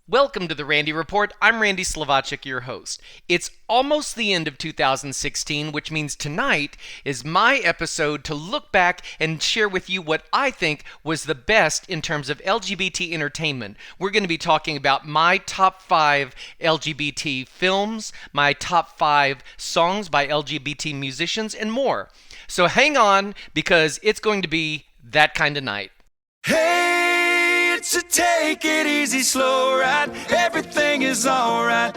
Welcome to the Randy Report. I'm Randy Slovacek, your host. It's almost the end of 2016, which means tonight is my episode to look back and share with you what I think was the best in terms of LGBT entertainment. We're going to be talking about my top 5 LGBT films, my top 5 songs by LGBT musicians, and more. So hang on, because it's going to be that kind of night. Hey, it's a take it easy, slow ride. Everything is alright.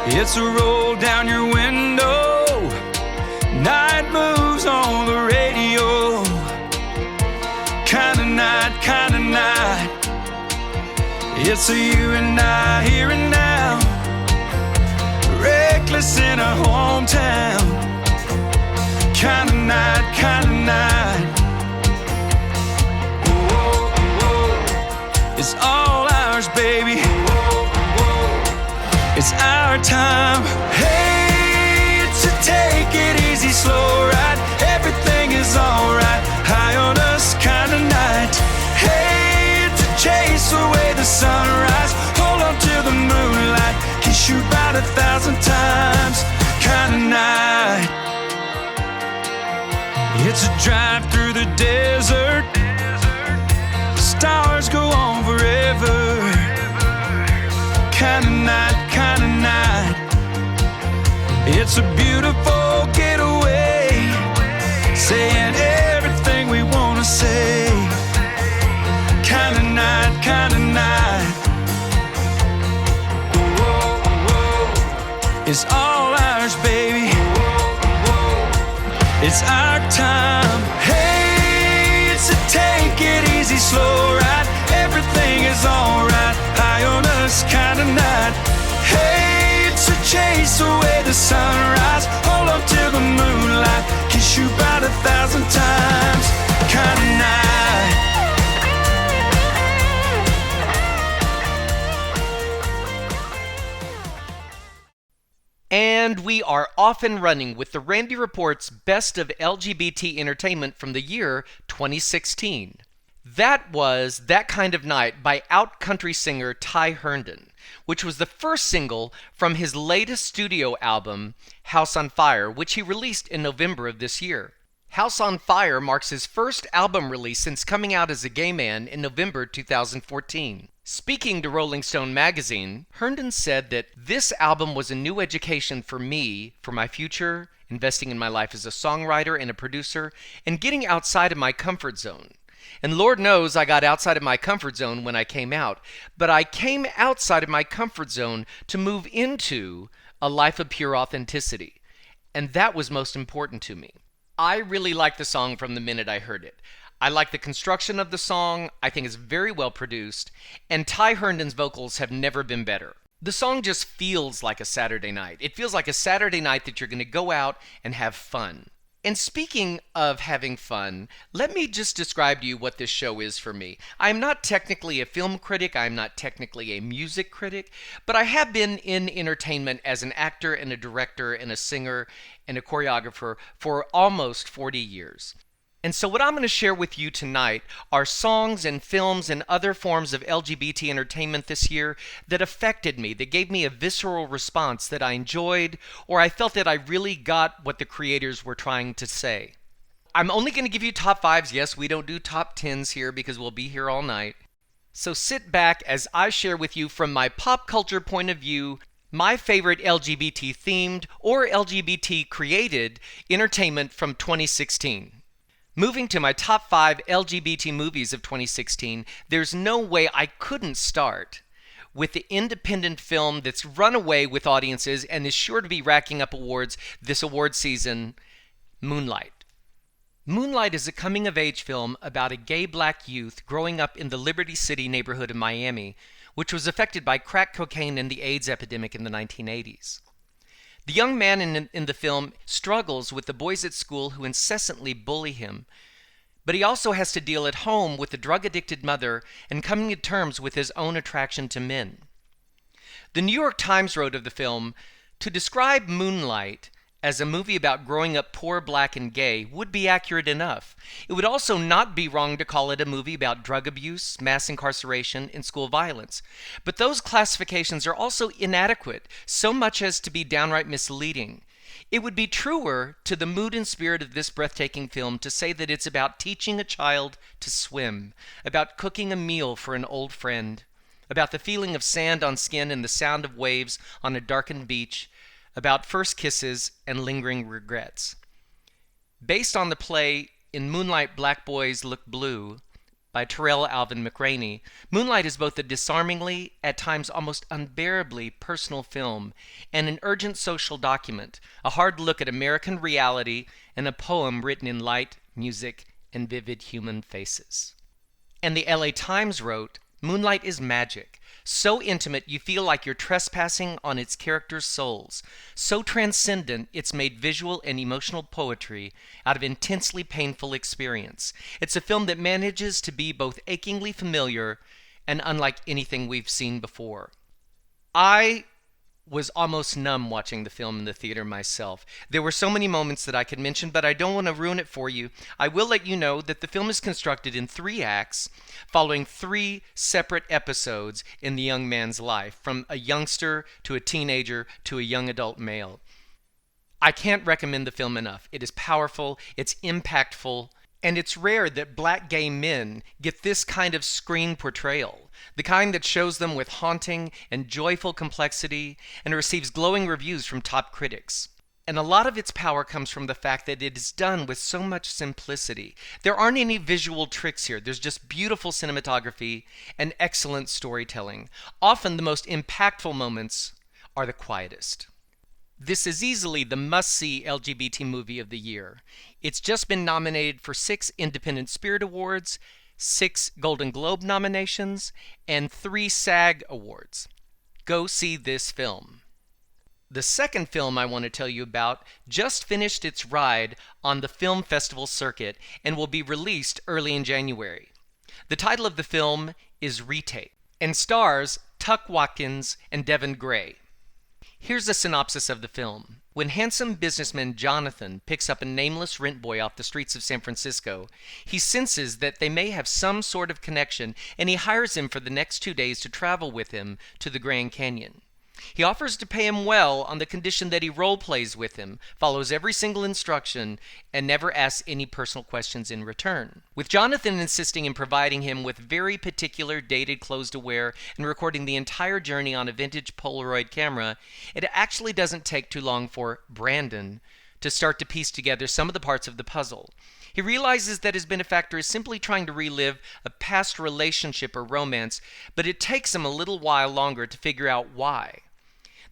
It's a roll down your window. Night moves on the radio. Kind of night, kind of night. It's a you and I here and now. Reckless in a hometown. Kind of night, kind of night. Whoa, whoa. It's all ours, baby. Whoa, whoa. It's our time. Hey, it's a take it easy, slow ride. Everything is alright. High on us, kind of night. Hey, it's a chase away the sunrise. Hold on to the moonlight. Kiss you about 1,000 times. Kind of night. It's a drive through the desert. Stars go on forever. Kind of night, kind of night. It's a beautiful getaway. Saying everything we want to say. Kind of night, kind of night. Whoa, whoa. It's all ours, baby. It's our time. Hey, it's a take it easy, slow ride. Everything is alright. High on us, kind of night. Hey, it's a chase away the sunrise. Hold on to the moonlight. Kiss you about 1,000 times. Kind of night. And we are off and running with the Randy Report's Best of LGBT Entertainment from the year 2016. That was That Kind of Night by out country singer Ty Herndon, which was the first single from his latest studio album, House on Fire, which he released in November of this year. House on Fire marks his first album release since coming out as a gay man in November 2014. Speaking to Rolling Stone magazine, Herndon said that this album was a new education for me, for my future, investing in my life as a songwriter and a producer, and getting outside of my comfort zone. And Lord knows I got outside of my comfort zone when I came out, but I came outside of my comfort zone to move into a life of pure authenticity. And that was most important to me. I really liked the song from the minute I heard it. I like the construction of the song. I think it's very well produced, and Ty Herndon's vocals have never been better. The song just feels like a Saturday night. It feels like a Saturday night that you're going to go out and have fun. And speaking of having fun, let me just describe to you what this show is for me. I'm not technically a film critic, I'm not technically a music critic, but I have been in entertainment as an actor and a director and a singer and a choreographer for almost 40 years. And so what I'm going to share with you tonight are songs and films and other forms of LGBT entertainment this year that affected me, that gave me a visceral response that I enjoyed, or I felt that I really got what the creators were trying to say. I'm only going to give you top 5s. Yes, we don't do top 10s here because we'll be here all night. So sit back as I share with you from my pop culture point of view my favorite LGBT-themed or LGBT-created entertainment from 2016. Moving to my top 5 LGBT movies of 2016, there's no way I couldn't start with the independent film that's run away with audiences and is sure to be racking up awards this award season, Moonlight. Moonlight is a coming-of-age film about a gay black youth growing up in the Liberty City neighborhood of Miami, which was affected by crack cocaine and the AIDS epidemic in the 1980s. The young man in the film struggles with the boys at school who incessantly bully him, but he also has to deal at home with a drug-addicted mother and coming to terms with his own attraction to men. The New York Times wrote of the film, "To describe Moonlight as a movie about growing up poor, black, and gay would be accurate enough. It would also not be wrong to call it a movie about drug abuse, mass incarceration, and school violence. But those classifications are also inadequate, so much as to be downright misleading. It would be truer to the mood and spirit of this breathtaking film to say that it's about teaching a child to swim, about cooking a meal for an old friend, about the feeling of sand on skin and the sound of waves on a darkened beach, about first kisses and lingering regrets. Based on the play In Moonlight Black Boys Look Blue by Terrell Alvin McRaney, Moonlight is both a disarmingly, at times almost unbearably personal film and an urgent social document, a hard look at American reality and a poem written in light, music, and vivid human faces. And the LA Times wrote, Moonlight is magic, so intimate you feel like you're trespassing on its characters' souls, so transcendent it's made visual and emotional poetry out of intensely painful experience. It's a film that manages to be both achingly familiar and unlike anything we've seen before. I was almost numb watching the film in the theater myself. There were so many moments that I could mention, but I don't want to ruin it for you. I will let you know that the film is constructed in 3 acts, following 3 separate episodes in the young man's life, from a youngster to a teenager to a young adult male. I can't recommend the film enough. It is powerful, it's impactful, and it's rare that black gay men get this kind of screen portrayal, the kind that shows them with haunting and joyful complexity and receives glowing reviews from top critics. And a lot of its power comes from the fact that it is done with so much simplicity. There aren't any visual tricks here. There's just beautiful cinematography and excellent storytelling. Often the most impactful moments are the quietest. This is easily the must-see LGBT movie of the year. It's just been nominated for 6 Independent Spirit Awards, 6 Golden Globe nominations, and 3 SAG Awards. Go see this film. The second film I want to tell you about just finished its ride on the film festival circuit and will be released early in January. The title of the film is Retake and stars Tuck Watkins and Devin Gray. Here's a synopsis of the film. When handsome businessman Jonathan picks up a nameless rent boy off the streets of San Francisco, he senses that they may have some sort of connection, and he hires him for the next 2 days to travel with him to the Grand Canyon. He offers to pay him well on the condition that he role-plays with him, follows every single instruction, and never asks any personal questions in return. With Jonathan insisting in providing him with very particular dated clothes to wear and recording the entire journey on a vintage Polaroid camera, it actually doesn't take too long for Brandon to start to piece together some of the parts of the puzzle. He realizes that his benefactor is simply trying to relive a past relationship or romance, but it takes him a little while longer to figure out why.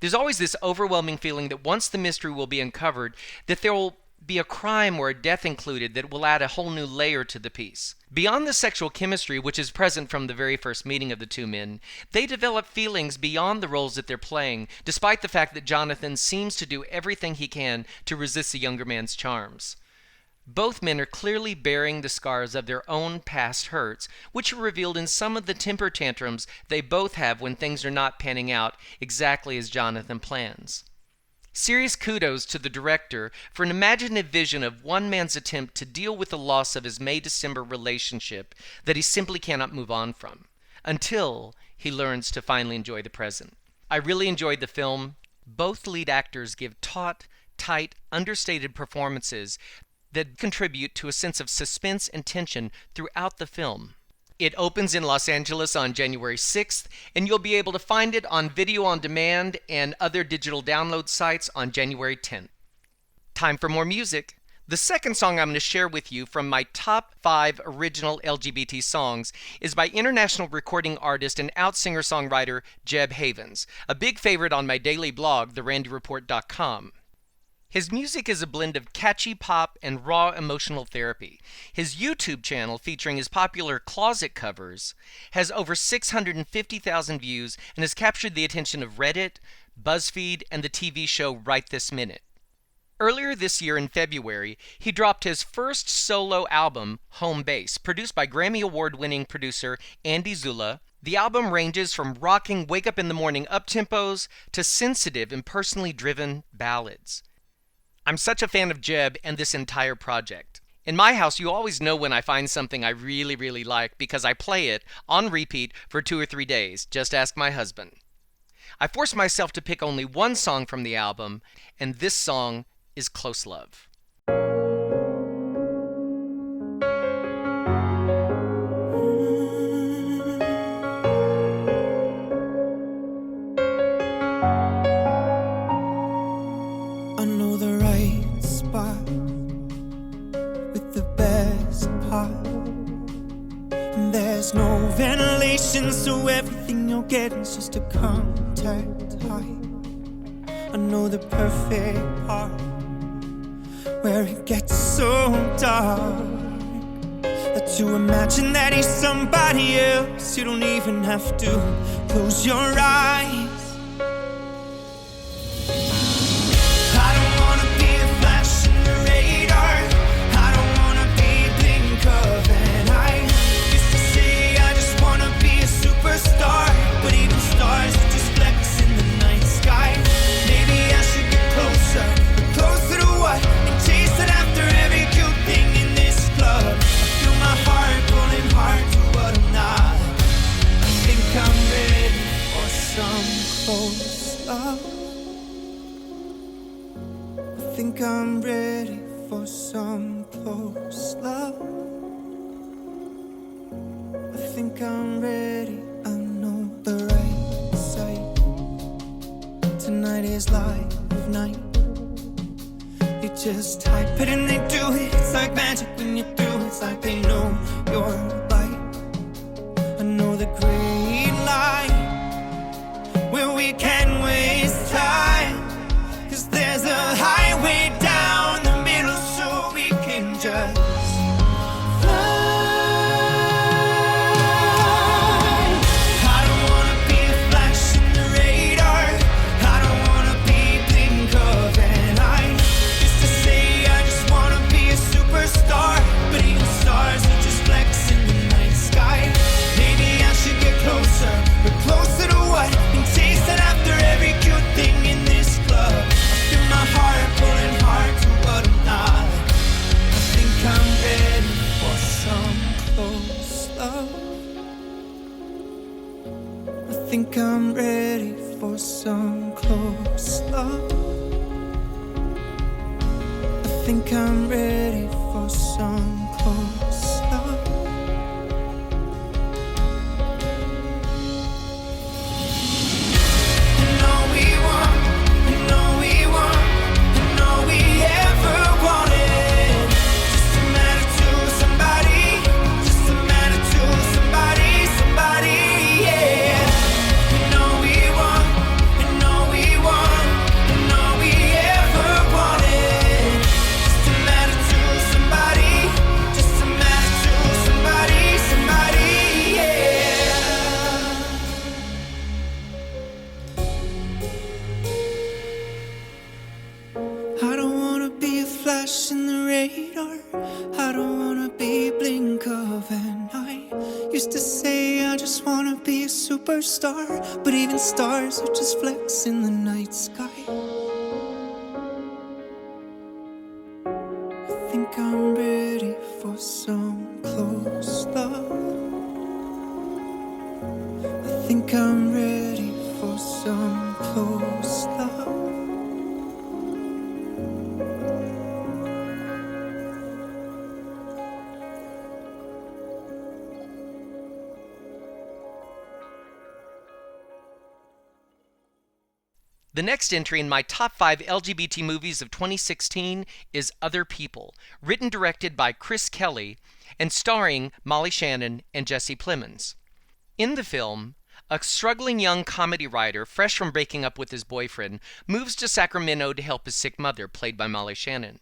There's always this overwhelming feeling that once the mystery will be uncovered, that there will be a crime or a death included that will add a whole new layer to the piece. Beyond the sexual chemistry, which is present from the very first meeting of the 2 men, they develop feelings beyond the roles that they're playing, despite the fact that Jonathan seems to do everything he can to resist the younger man's charms. Both men are clearly bearing the scars of their own past hurts, which are revealed in some of the temper tantrums they both have when things are not panning out exactly as Jonathan plans. Serious kudos to the director for an imaginative vision of one man's attempt to deal with the loss of his May-December relationship that he simply cannot move on from, until he learns to finally enjoy the present. I really enjoyed the film. Both lead actors give taut, tight, understated performances that contribute to a sense of suspense and tension throughout the film. It opens in Los Angeles on January 6th, and you'll be able to find it on video on demand and other digital download sites on January 10th. Time for more music. The second song I'm going to share with you from my top 5 original LGBT songs is by international recording artist and out singer-songwriter Jeb Havens, a big favorite on my daily blog, therandyreport.com. His music is a blend of catchy pop and raw emotional therapy. His YouTube channel, featuring his popular closet covers, has over 650,000 views and has captured the attention of Reddit, BuzzFeed, and the TV show Right This Minute. Earlier this year in February, he dropped his first solo album, Home Base, produced by Grammy Award-winning producer Andy Zula. The album ranges from rocking wake-up-in-the-morning uptempos to sensitive and personally driven ballads. I'm such a fan of Jeb and this entire project. In my house, you always know when I find something I really, really like because I play it on repeat for 2 or 3 days. Just ask my husband. I forced myself to pick only one song from the album, and this song is Close Love. I know the right spot with the best part, and there's no ventilation, so everything you'll get is just a contact high. I know the perfect part where it gets so dark that you imagine that he's somebody else. You don't even have to close your eyes. I'm ready for some close love. I think I'm ready, I know the right side. Tonight is live night. You just type it and they do it. It's like magic when you do it. It's like they know you're light. I know the green light where we can waste time, 'cause there's a highway down the middle so we can just I'm ready for some close love. I think I'm ready for some close love. And all we want, and all we want, and all we ever wanted, just to matter to somebody, just to matter to somebody, somebody, yeah. In the radar, I don't wanna be blink of an eye. Used to say I just wanna be a superstar, but even stars are just flecks in the night sky. I think I'm ready for some close love. I think I'm ready for some close love. The next entry in my top 5 LGBT movies of 2016 is Other People, written directed by Chris Kelly and starring Molly Shannon and Jesse Plemons. In the film, a struggling young comedy writer, fresh from breaking up with his boyfriend, moves to Sacramento to help his sick mother, played by Molly Shannon.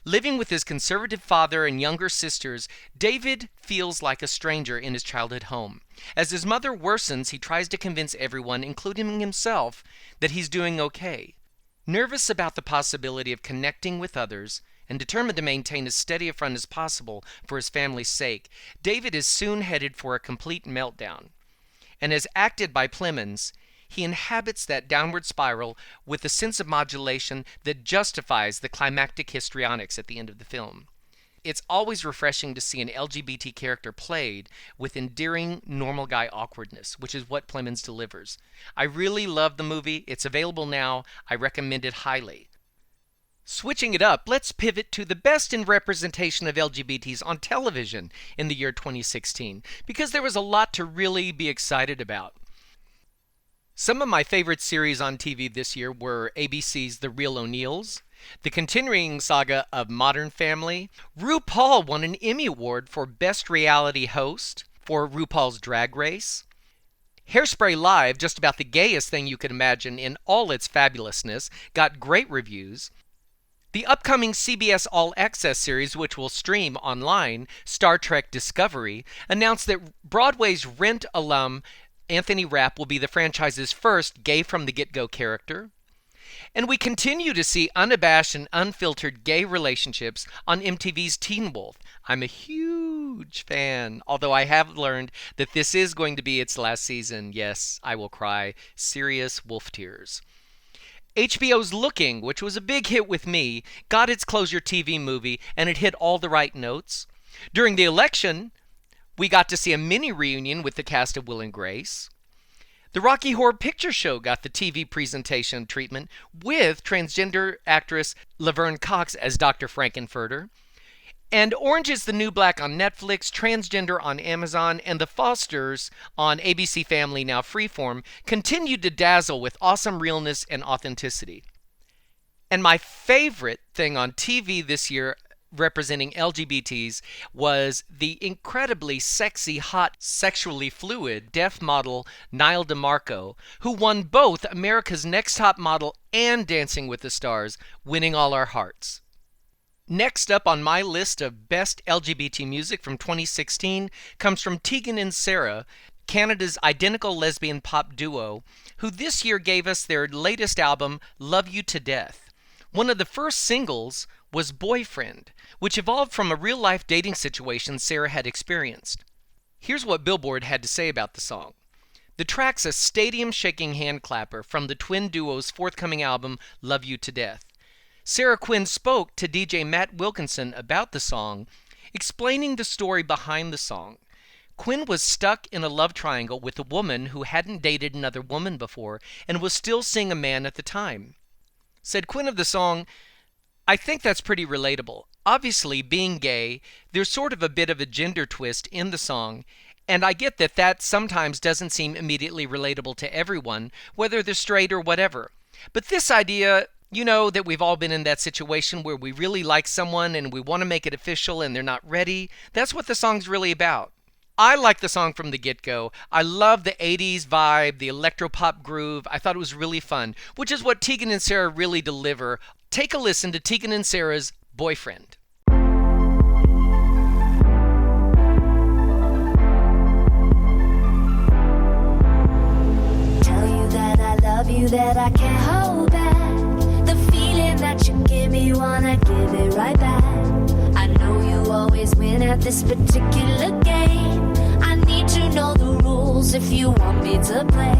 Living with his conservative father and younger sisters, David feels like a stranger in his childhood home. As his mother worsens, he tries to convince everyone, including himself, that he's doing okay. Nervous about the possibility of connecting with others and determined to maintain as steady a front as possible for his family's sake, David is soon headed for a complete meltdown. And as acted by Plemons, he inhabits that downward spiral with a sense of modulation that justifies the climactic histrionics at the end of the film. It's always refreshing to see an LGBT character played with endearing normal guy awkwardness, which is what Plemons delivers. I really love the movie. It's available now. I recommend it highly. Switching it up, let's pivot to the best in representation of LGBTs on television in the year 2016, because there was a lot to really be excited about. Some of my favorite series on TV this year were ABC's The Real O'Neills, the continuing saga of Modern Family. RuPaul won an Emmy Award for Best Reality Host for RuPaul's Drag Race. Hairspray Live, just about the gayest thing you could imagine in all its fabulousness, got great reviews. The upcoming CBS All Access series, which will stream online, Star Trek Discovery, announced that Broadway's Rent alum Anthony Rapp will be the franchise's first gay-from-the-get-go character. And we continue to see unabashed and unfiltered gay relationships on MTV's Teen Wolf. I'm a huge fan, although I have learned that this is going to be its last season. Yes, I will cry serious wolf tears. HBO's Looking, which was a big hit with me, got its closure TV movie, and it hit all the right notes. During the election, we got to see a mini reunion with the cast of Will and Grace. The Rocky Horror Picture Show got the TV presentation treatment with transgender actress Laverne Cox as Dr. Frankenfurter. And Orange is the New Black on Netflix, Transgender on Amazon, and The Fosters on ABC Family, now Freeform, continued to dazzle with awesome realness and authenticity. And my favorite thing on TV this year representing LGBTs was the incredibly sexy, hot, sexually fluid deaf model Nile DeMarco, who won both America's Next Top Model and Dancing with the Stars, winning all our hearts. Next up on my list of best LGBT music from 2016 comes from Tegan Sara, Canada's identical lesbian pop duo, who this year gave us their latest album, Love You to Death. One of the first singles was Boyfriend, which evolved from a real-life dating situation Sara had experienced. Here's what Billboard had to say about the song. The track's a stadium-shaking hand clapper from the twin duo's forthcoming album, Love You to Death. Sarah Quinn spoke to DJ Matt Wilkinson about the song, explaining the story behind the song. Quinn was stuck in a love triangle with a woman who hadn't dated another woman before and was still seeing a man at the time. Said Quinn of the song, "I think that's pretty relatable. Obviously, being gay, there's sort of a bit of a gender twist in the song, and I get that sometimes doesn't seem immediately relatable to everyone, whether they're straight or whatever. But this idea, you know, that we've all been in that situation where we really like someone and we want to make it official and they're not ready, that's what the song's really about." I like the song from the get-go. I love the 80s vibe, the electropop groove. I thought it was really fun, which is what Tegan and Sara really deliver. Take a listen to Tegan and Sara's Boyfriend. Tell you that I love you, that I can't hold back. The feeling that you give me, wanna give it right back. I know you always win at this particular game. I need to know the rules if you want me to play.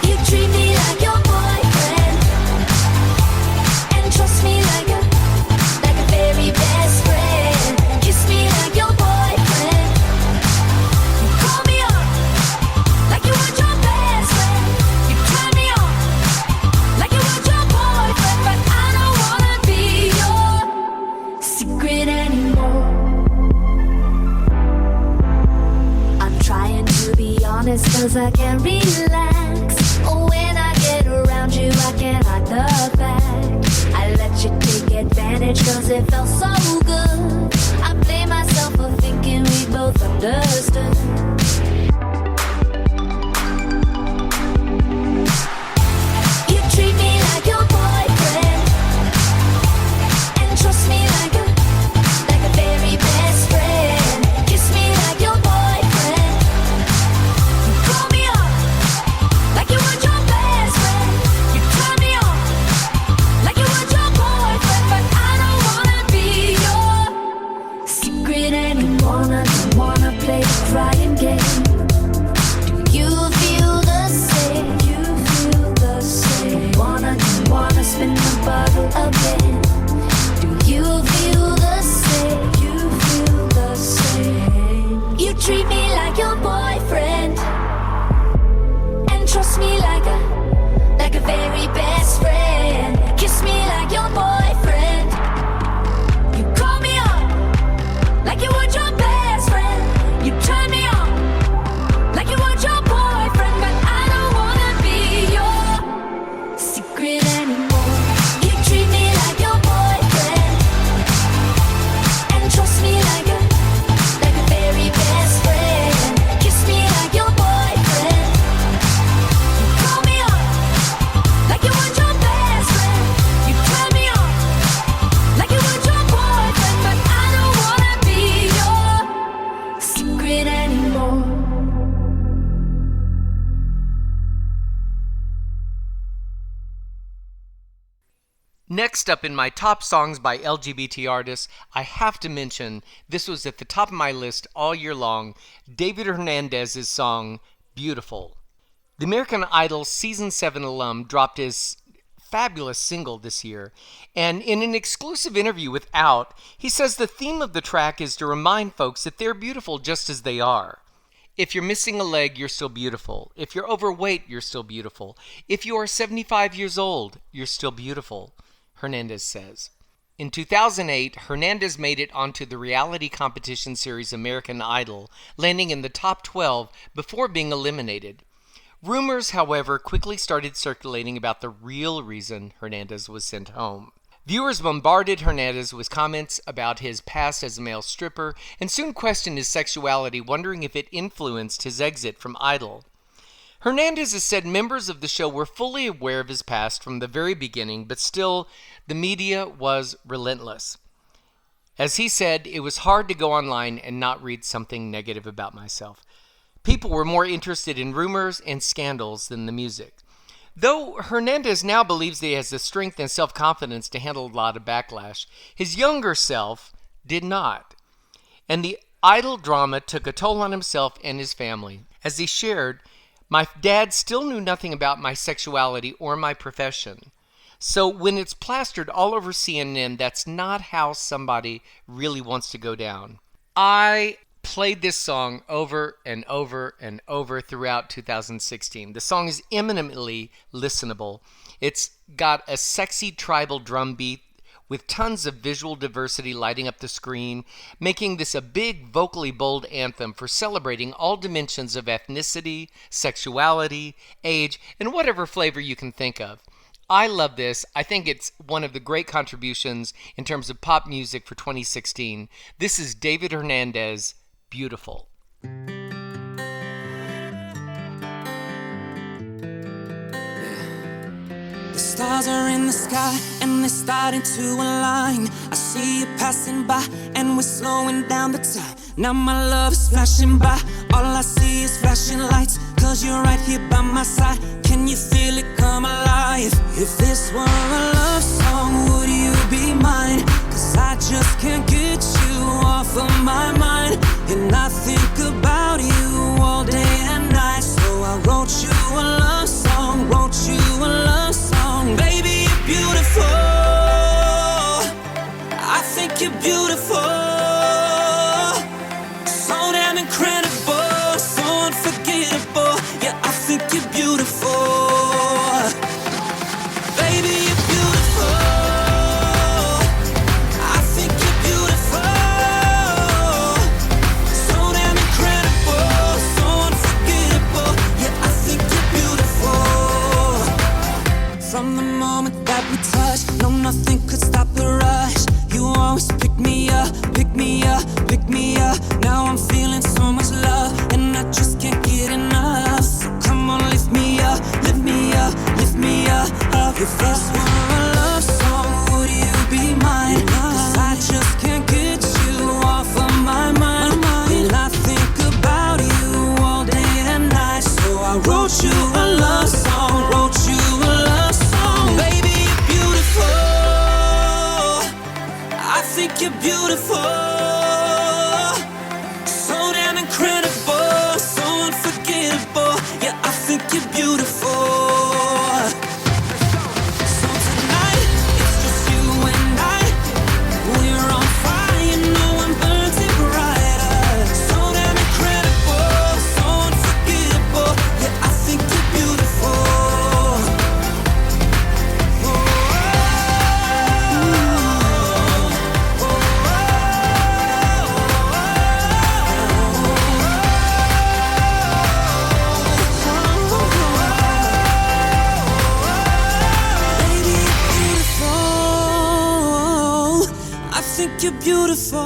You treat me like your boyfriend and trust me like a very best friend. Kiss me like your boyfriend. You call me up like you were your best friend. You turn me on like you were your boyfriend, but I don't wanna be your secret anymore. I'm trying to be honest 'cause I can't relax. When I get around you, I can't hide the fact. I let you take advantage 'cause it felt so good. I blame myself for thinking we both understood. You treat me like your boyfriend and trust me like a very best friend. Kiss me like your boyfriend. You call me up like you were your best friend. You turn me on like you were your boyfriend, but I don't wanna be Next up in my top songs by LGBT artists, I have to mention, this was at the top of my list all year long, David Hernandez's song, Beautiful. The American Idol Season 7 alum dropped his fabulous single this year, and in an exclusive interview with Out, he says the theme of the track is to remind folks that they're beautiful just as they are. If you're missing a leg, you're still beautiful. If you're overweight, you're still beautiful. If you are 75 years old, you're still beautiful, Hernandez says. In 2008, Hernandez made it onto the reality competition series American Idol, landing in the top 12 before being eliminated. Rumors, however, quickly started circulating about the real reason Hernandez was sent home. Viewers bombarded Hernandez with comments about his past as a male stripper and soon questioned his sexuality, wondering if it influenced his exit from Idol. Hernandez has said members of the show were fully aware of his past from the very beginning, but still, the media was relentless. As he said, it was hard to go online and not read something negative about myself. People were more interested in rumors and scandals than the music. Though Hernandez now believes that he has the strength and self-confidence to handle a lot of backlash, his younger self did not. And the Idol drama took a toll on himself and his family. As he shared, my dad still knew nothing about my sexuality or my profession. So when it's plastered all over CNN, that's not how somebody really wants to go down. I played this song over and over and over throughout 2016. The song is eminently listenable. It's got a sexy tribal drum beat with tons of visual diversity lighting up the screen, making this a big, vocally bold anthem for celebrating all dimensions of ethnicity, sexuality, age, and whatever flavor you can think of. I love this. I think it's one of the great contributions in terms of pop music for 2016. This is David Hernandez, Beautiful. The stars are in the sky and they're starting to align. I see you passing by and we're slowing down the time. Now my love is flashing by. All I see is flashing lights, cause you're right here by my side. Can you feel it come alive? If this were a love song, would you be mine? Cause I just can't get you off of my mind. And I think about you all day and night. So I wrote you a love song, wrote you a love song. Baby, you're beautiful. I think you're beautiful. So damn incredible, so unforgettable. Yeah, I think you're beautiful. Baby, you're beautiful. I think you're beautiful. So damn incredible, so unforgettable. Yeah, I think you're beautiful. From the moment that we touched, no, nothing could stop the rush. You always pick me up, pick me up, pick me up. Now I'm feeling so much love, and I just can't get enough. So come on, lift me up, lift me up, lift me up, up. If this were a love song, would you be mine? Cause I just can't get you off of my mind. And I think about you all day and night. So I wrote you a love song, wrote you a love song. Baby, you're beautiful. I think you're beautiful. So damn incredible, so unforgettable. Yeah, I think you're beautiful. So tonight, it's just you and I. We're on fire, no one burns it brighter. So damn incredible, so unforgettable. Yeah, I think you're beautiful. You're beautiful,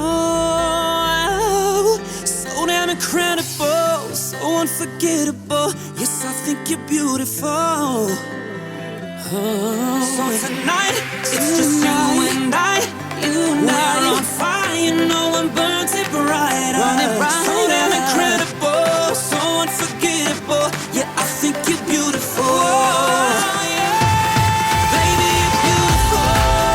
so damn incredible, so unforgettable. Yes, I think you're beautiful. So tonight, it's just you and I. We're on fire, no one burns it brighter. So damn incredible, so unforgettable. Yeah, I think you're beautiful. Baby, you're beautiful.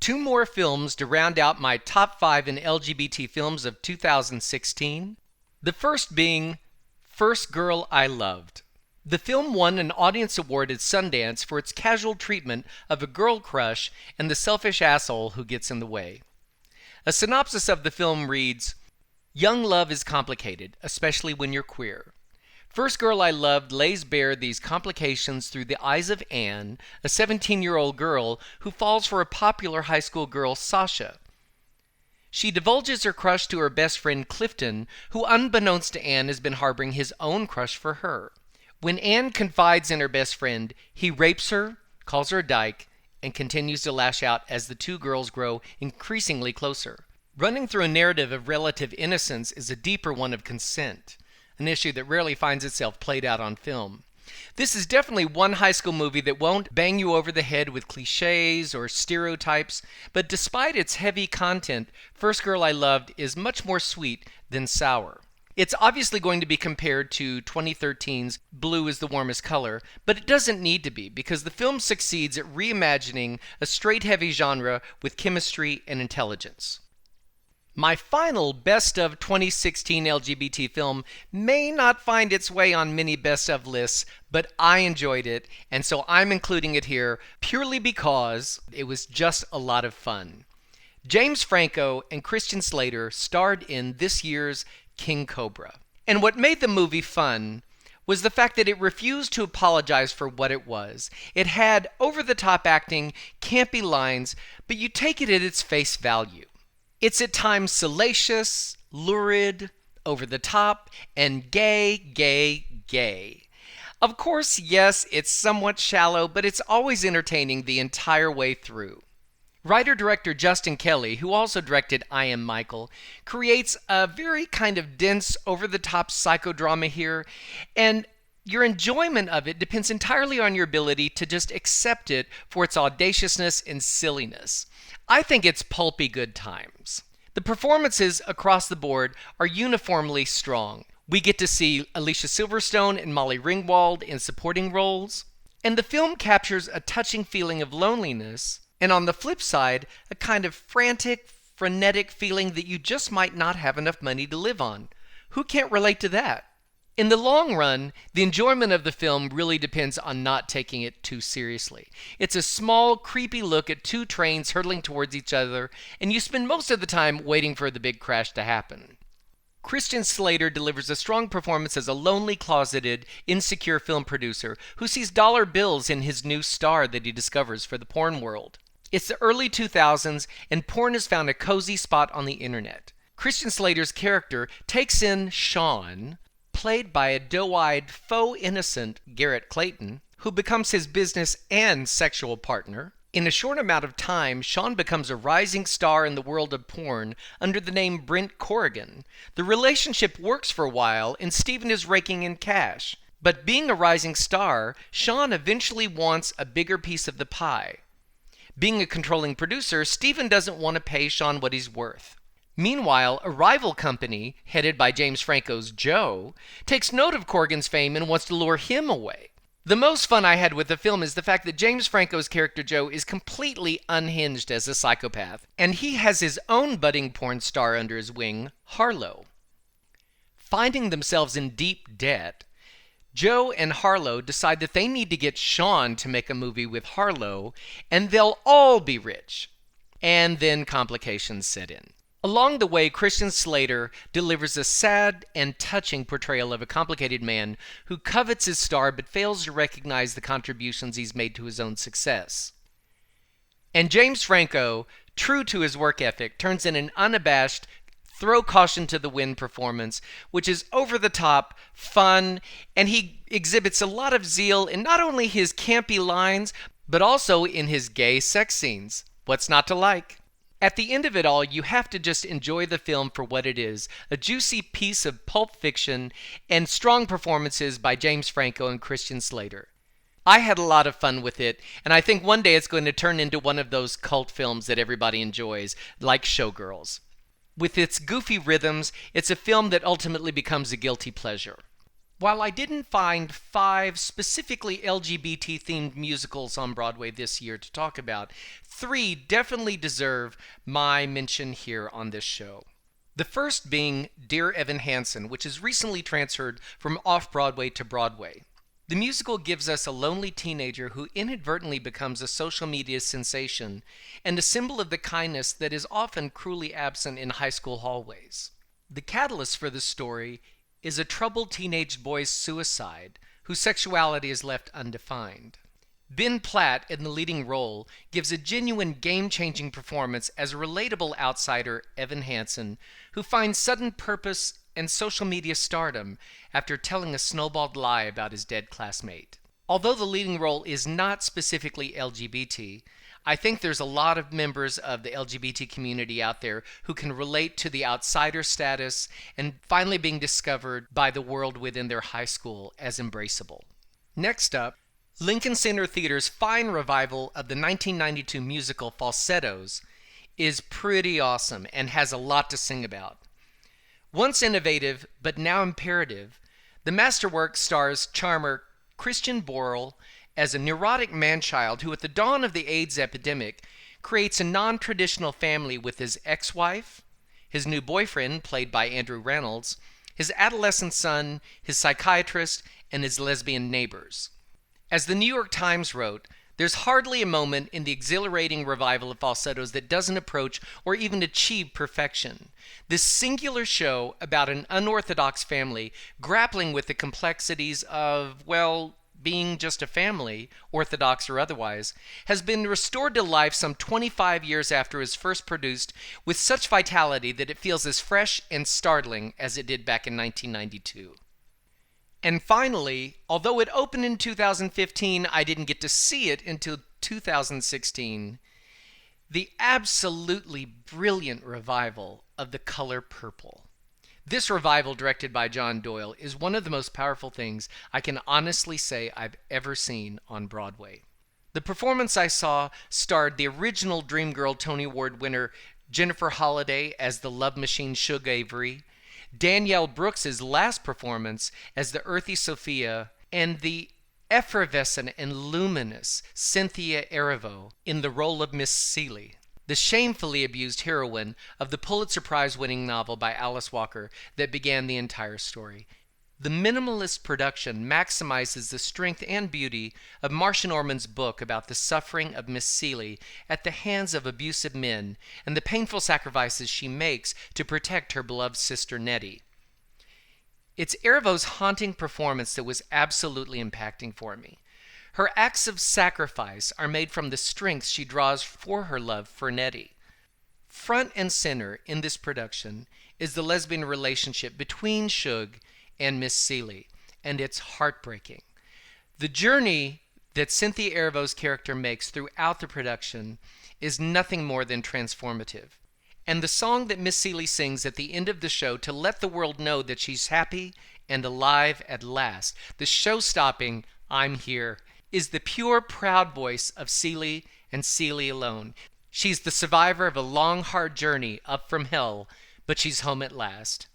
Two more films to round out my top 5 in LGBT films of 2016. The first being First Girl I Loved. The film won an audience award at Sundance for its casual treatment of a girl crush and the selfish asshole who gets in the way. A synopsis of the film reads, "Young love is complicated, especially when you're queer. First Girl I Loved lays bare these complications through the eyes of Anne, a 17-year-old girl who falls for a popular high school girl, Sasha. She divulges her crush to her best friend Clifton, who unbeknownst to Anne has been harboring his own crush for her. When Anne confides in her best friend, he rapes her, calls her a dyke, and continues to lash out as the two girls grow increasingly closer. Running through a narrative of relative innocence is a deeper one of consent, an issue that rarely finds itself played out on film. This is definitely one high school movie that won't bang you over the head with cliches or stereotypes, but despite its heavy content, First Girl I Loved is much more sweet than sour. It's obviously going to be compared to 2013's Blue is the Warmest Color, but it doesn't need to be because the film succeeds at reimagining a straight-heavy genre with chemistry and intelligence. My final Best of 2016 LGBT film may not find its way on many Best of lists, but I enjoyed it, and so I'm including it here purely because it was just a lot of fun. James Franco and Christian Slater starred in this year's King Kobra. And what made the movie fun was the fact that it refused to apologize for what it was. It had over-the-top acting, campy lines, but you take it at its face value. It's at times salacious, lurid, over the top, and gay, gay, gay. Of course, yes, it's somewhat shallow, but it's always entertaining the entire way through. Writer-director Justin Kelly, who also directed I Am Michael, creates a very kind of dense, over-the-top psychodrama here, and your enjoyment of it depends entirely on your ability to just accept it for its audaciousness and silliness. I think it's pulpy good times. The performances across the board are uniformly strong. We get to see Alicia Silverstone and Molly Ringwald in supporting roles, and the film captures a touching feeling of loneliness, and on the flip side, a kind of frantic, frenetic feeling that you just might not have enough money to live on. Who can't relate to that? In the long run, the enjoyment of the film really depends on not taking it too seriously. It's a small, creepy look at two trains hurtling towards each other, and you spend most of the time waiting for the big crash to happen. Christian Slater delivers a strong performance as a lonely, closeted, insecure film producer who sees dollar bills in his new star that he discovers for the porn world. It's the early 2000s, and porn has found a cozy spot on the internet. Christian Slater's character takes in Sean, played by a doe-eyed, faux innocent Garrett Clayton, who becomes his business and sexual partner. In a short amount of time, Sean becomes a rising star in the world of porn under the name Brent Corrigan. The relationship works for a while, and Steven is raking in cash. But being a rising star, Sean eventually wants a bigger piece of the pie. Being a controlling producer, Steven doesn't want to pay Sean what he's worth. Meanwhile, a rival company, headed by James Franco's Joe, takes note of Corrigan's fame and wants to lure him away. The most fun I had with the film is the fact that James Franco's character Joe is completely unhinged as a psychopath, and he has his own budding porn star under his wing, Harlow. Finding themselves in deep debt, Joe and Harlow decide that they need to get Sean to make a movie with Harlow, and they'll all be rich. And then complications set in. Along the way, Christian Slater delivers a sad and touching portrayal of a complicated man who covets his star but fails to recognize the contributions he's made to his own success. And James Franco, true to his work ethic, turns in an unabashed, throw caution to the wind performance, which is over the top, fun, and he exhibits a lot of zeal in not only his campy lines, but also in his gay sex scenes. What's not to like? At the end of it all, you have to just enjoy the film for what it is, a juicy piece of pulp fiction and strong performances by James Franco and Christian Slater. I had a lot of fun with it, and I think one day it's going to turn into one of those cult films that everybody enjoys, like Showgirls. With its goofy rhythms, it's a film that ultimately becomes a guilty pleasure. While I didn't find 5 specifically LGBT-themed musicals on Broadway this year to talk about, 3 definitely deserve my mention here on this show. The first being Dear Evan Hansen, which is recently transferred from off-Broadway to Broadway. The musical gives us a lonely teenager who inadvertently becomes a social media sensation and a symbol of the kindness that is often cruelly absent in high school hallways. The catalyst for this story is a troubled teenage boy's suicide whose sexuality is left undefined. Ben Platt, in the leading role, gives a genuine game-changing performance as a relatable outsider, Evan Hansen, who finds sudden purpose and social media stardom after telling a snowballed lie about his dead classmate. Although the leading role is not specifically LGBT, I think there's a lot of members of the LGBT community out there who can relate to the outsider status and finally being discovered by the world within their high school as embraceable. Next up, Lincoln Center Theater's fine revival of the 1992 musical Falsettos is pretty awesome and has a lot to sing about. Once innovative, but now imperative, the masterwork stars charmer Christian Borle as a neurotic man-child who, at the dawn of the AIDS epidemic, creates a non-traditional family with his ex-wife, his new boyfriend, played by Andrew Reynolds, his adolescent son, his psychiatrist, and his lesbian neighbors. As the New York Times wrote, there's hardly a moment in the exhilarating revival of Falsettos that doesn't approach or even achieve perfection. This singular show about an unorthodox family grappling with the complexities of, well, being just a family, orthodox or otherwise, has been restored to life some 25 years after it was first produced with such vitality that it feels as fresh and startling as it did back in 1992. And finally, although it opened in 2015, I didn't get to see it until 2016, the absolutely brilliant revival of The Color Purple. This revival, directed by John Doyle, is one of the most powerful things I can honestly say I've ever seen on Broadway. The performance I saw starred the original Dreamgirl Tony Award winner Jennifer Holliday as the love machine Shug Avery, Danielle Brooks' last performance as the earthy Sophia, and the effervescent and luminous Cynthia Erivo in the role of Miss Seeley, the shamefully abused heroine of the Pulitzer Prize-winning novel by Alice Walker that began the entire story. The minimalist production maximizes the strength and beauty of Marcia Norman's book about the suffering of Miss Seeley at the hands of abusive men and the painful sacrifices she makes to protect her beloved sister Nettie. It's Erivo's haunting performance that was absolutely impacting for me. Her acts of sacrifice are made from the strength she draws for her love for Nettie. Front and center in this production is the lesbian relationship between Shug and Miss Seeley, and it's heartbreaking. The journey that Cynthia Erivo's character makes throughout the production is nothing more than transformative. And the song that Miss Seeley sings at the end of the show to let the world know that she's happy and alive at last, the show-stopping "I'm Here," is the pure, proud voice of Seeley and Seeley alone. She's the survivor of a long, hard journey up from hell, but she's home at last.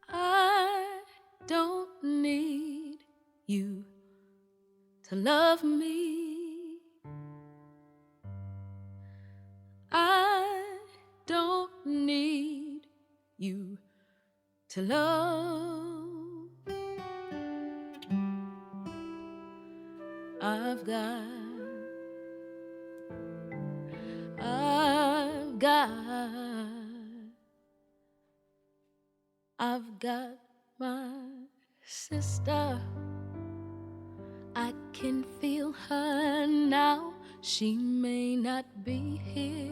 I don't need you to love me. I don't need you to love. I've got my sister. I can feel her now. She may not be here,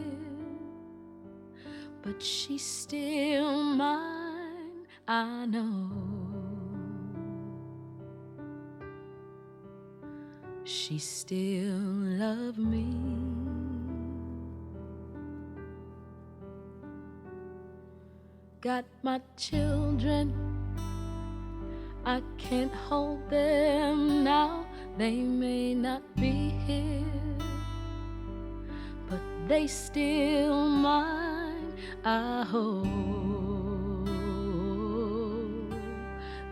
but she's still mine, I know. She still loves me. Got my children, I can't hold them now. They may not be here, but they still mine, I hope.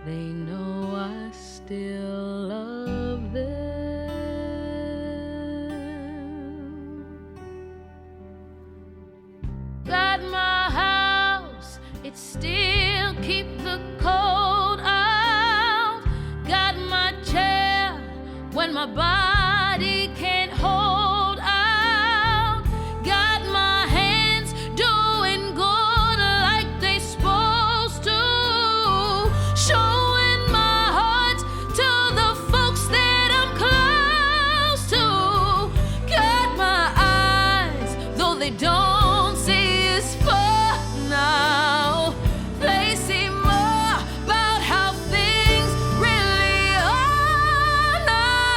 They know I still still love them. Got my house, it still keep the cold out. Got my chair when my body can't hold out. Got my hands doing good like they supposed to. Showing my heart to the folks that I'm close to. Got my eyes, though they don't see as far now. They see more about how things really are now.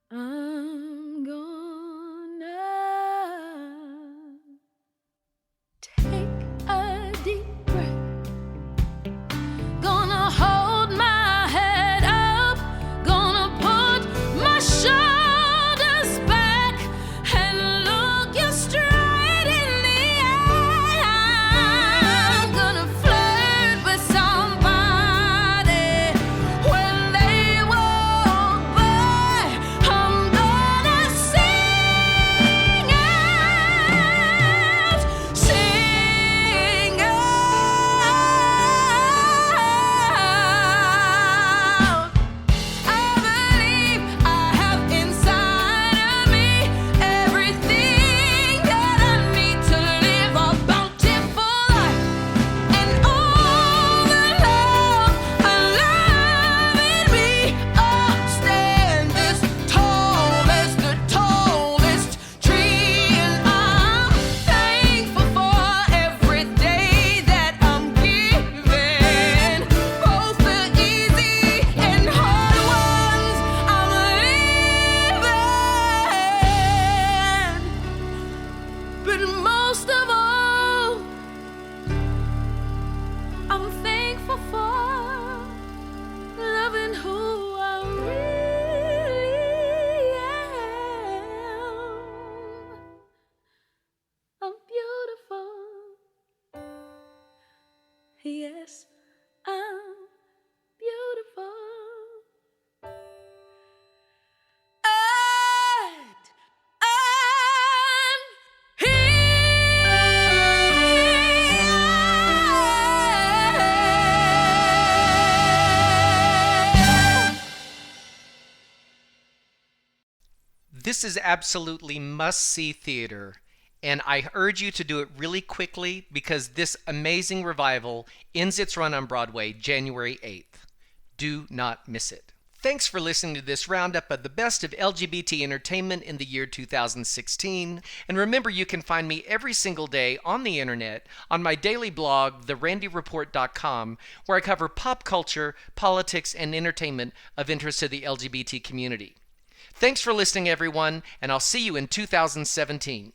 I'm gonna take a deep breath. Gonna hold my head up. Gonna put my shoulders back and look you straight in the eye. I'm gonna flirt with somebody when they walk by. I'm gonna sing out, sing out. I believe I have inside of me everything that I need to live a bountiful life, and all the love alive in me. I'll stand as tall as the tallest tree, and I'm thankful for every day that I'm given, both the easy and hard ones I'm living. But most of all, I'm thankful for loving who I really am. I'm beautiful. Yes, I'm beautiful. And I'm here. This is absolutely must-see theater, and I urge you to do it really quickly because this amazing revival ends its run on Broadway January 8th. Do not miss it. Thanks for listening to this roundup of the best of LGBT entertainment in the year 2016. And remember, you can find me every single day on the internet on my daily blog, therandyreport.com, where I cover pop culture, politics, and entertainment of interest to the LGBT community. Thanks for listening, everyone, and I'll see you in 2017.